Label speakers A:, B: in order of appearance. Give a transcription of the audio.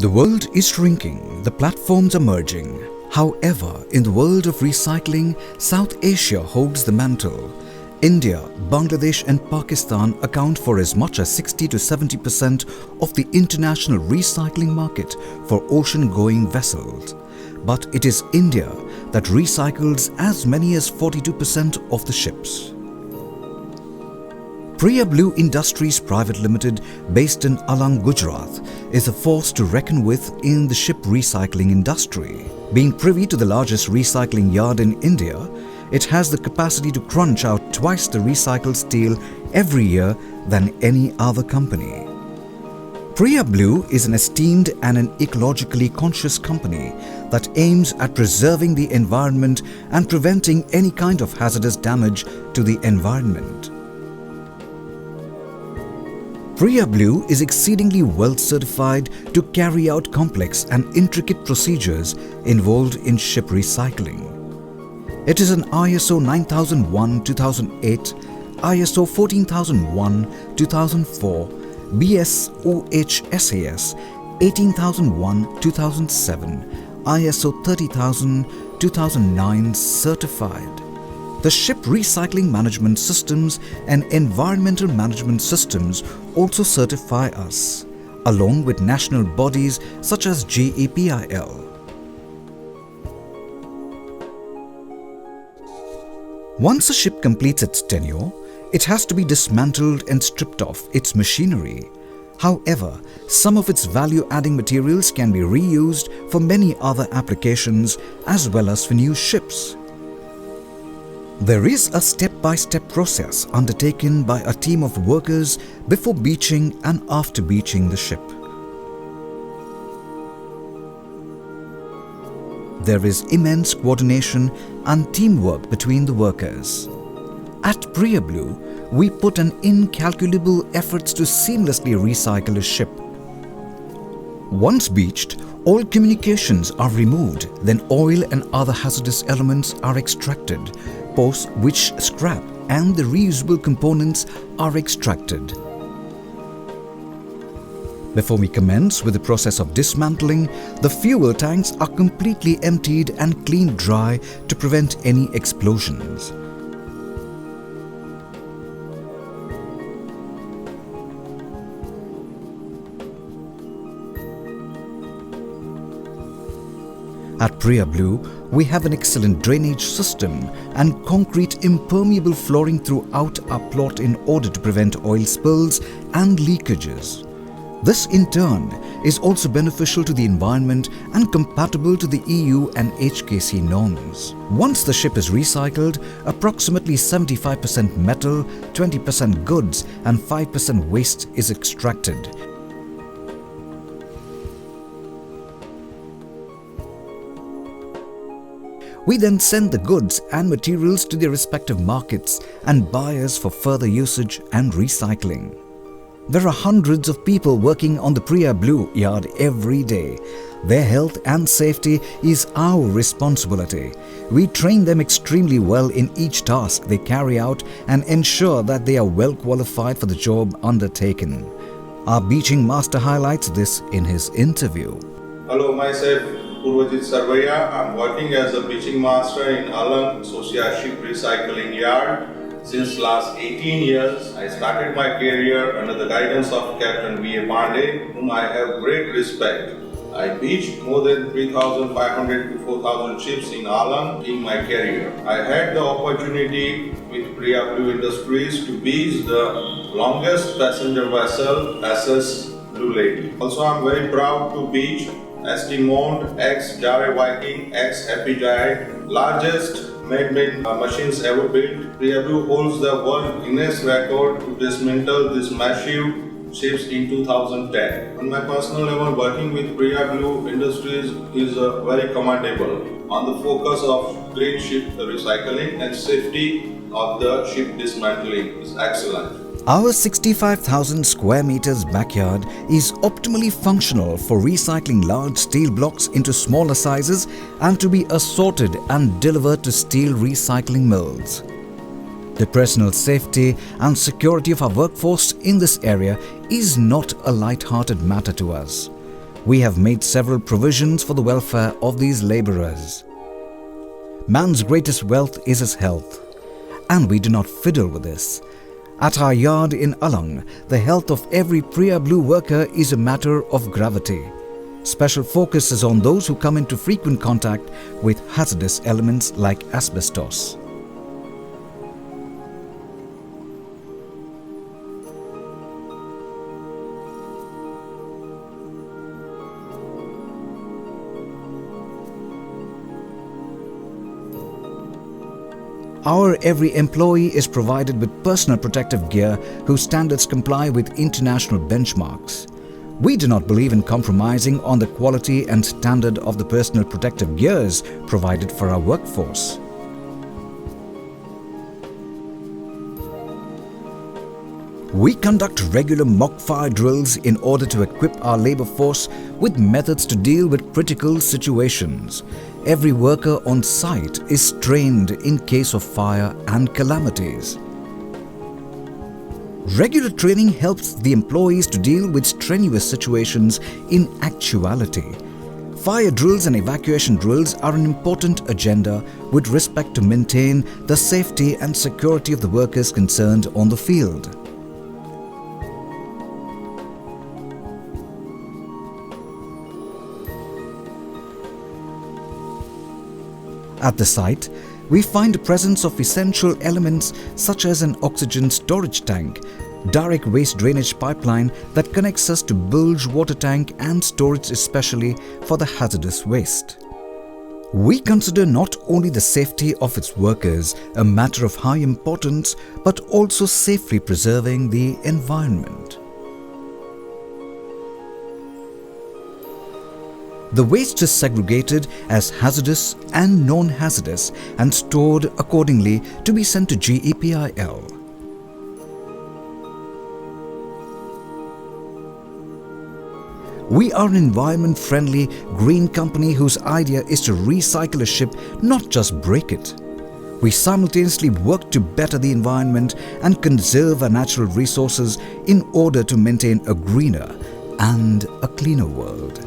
A: The world is shrinking, the platforms are merging. However, in the world of recycling, South Asia holds the mantle. India, Bangladesh and Pakistan account for as much as 60 to 70% of the international recycling market for ocean-going vessels. But it is India that recycles as many as 42% of the ships. Priya Blue Industries Private Limited, based in Alang, Gujarat, is a force to reckon with in the ship recycling industry. Being privy to the largest recycling yard in India, it has the capacity to crunch out twice the recycled steel every year than any other company. Priya Blue is an esteemed and an ecologically conscious company that aims at preserving the environment and preventing any kind of hazardous damage to the environment. Priya Blue is exceedingly well certified to carry out complex and intricate procedures involved in ship recycling. It is an ISO 9001-2008, ISO 14001-2004, BSOH SAS 18001-2007, ISO 30000-2009 certified. The Ship Recycling Management Systems and Environmental Management Systems also certify us, along with national bodies such as GEPIL. Once a ship completes its tenure, it has to be dismantled and stripped of its machinery. However, some of its value-adding materials can be reused for many other applications as well as for new ships. There is a step-by-step process undertaken by a team of workers before beaching and after beaching the ship. There is immense coordination and teamwork between the workers. At Priya Blue, we put an incalculable efforts to seamlessly recycle a ship. Once beached, all communications are removed, then oil and other hazardous elements are extracted, post which scrap and the reusable components are extracted. Before we commence with the process of dismantling, the fuel tanks are completely emptied and cleaned dry to prevent any explosions. At Priya Blue, we have an excellent drainage system and concrete impermeable flooring throughout our plot in order to prevent oil spills and leakages. This in turn is also beneficial to the environment and compatible to the EU and HKC norms. Once the ship is recycled, approximately 75% metal, 20% goods and 5% waste is extracted. We then send the goods and materials to their respective markets and buyers for further usage and recycling. There are hundreds of people working on the Priya Blue yard every day. Their health and safety is our responsibility. We train them extremely well in each task they carry out and ensure that they are well qualified for the job undertaken. Our beaching master highlights this in his interview.
B: Hello, myself Purvajit Sarvaiya. I'm working as a beaching master in Alang Socia Ship Recycling Yard. Since last 18 years, I started my career under the guidance of Captain V.A. Pandey, whom I have great respect. I beached more than 3,500 to 4,000 ships in Alang in my career. I had the opportunity with Priya Blue Industries to beach the longest passenger vessel, SS Blue Lady. Also, I'm very proud to beach ST Mond X Jare Viking X Happy Giant, largest man-made machines ever built. Priya Blue holds the World Guinness record to dismantle this massive ships in 2010. On my personal level, working with Priya Blue Industries is very commendable on the focus of clean ship recycling and safety of the ship dismantling is excellent.
A: Our 65,000 square meters backyard is optimally functional for recycling large steel blocks into smaller sizes and to be assorted and delivered to steel recycling mills. The personal safety and security of our workforce in this area is not a light-hearted matter to us. We have made several provisions for the welfare of these labourers. Man's greatest wealth is his health, and we do not fiddle with this. At our yard in Alang, the health of every Priya Blue worker is a matter of gravity. Special focus is on those who come into frequent contact with hazardous elements like asbestos. Our every employee is provided with personal protective gear whose standards comply with international benchmarks. We do not believe in compromising on the quality and standard of the personal protective gears provided for our workforce. We conduct regular mock fire drills in order to equip our labour force with methods to deal with critical situations. Every worker on site is trained in case of fire and calamities. Regular training helps the employees to deal with strenuous situations in actuality. Fire drills and evacuation drills are an important agenda with respect to maintain the safety and security of the workers concerned on the field. At the site, we find the presence of essential elements such as an oxygen storage tank, direct waste drainage pipeline that connects us to bilge water tank and storage especially for the hazardous waste. We consider not only the safety of its workers a matter of high importance, but also safely preserving the environment. The waste is segregated as hazardous and non-hazardous and stored accordingly to be sent to GEPIL. We are an environment-friendly green company whose idea is to recycle a ship, not just break it. We simultaneously work to better the environment and conserve our natural resources in order to maintain a greener and a cleaner world.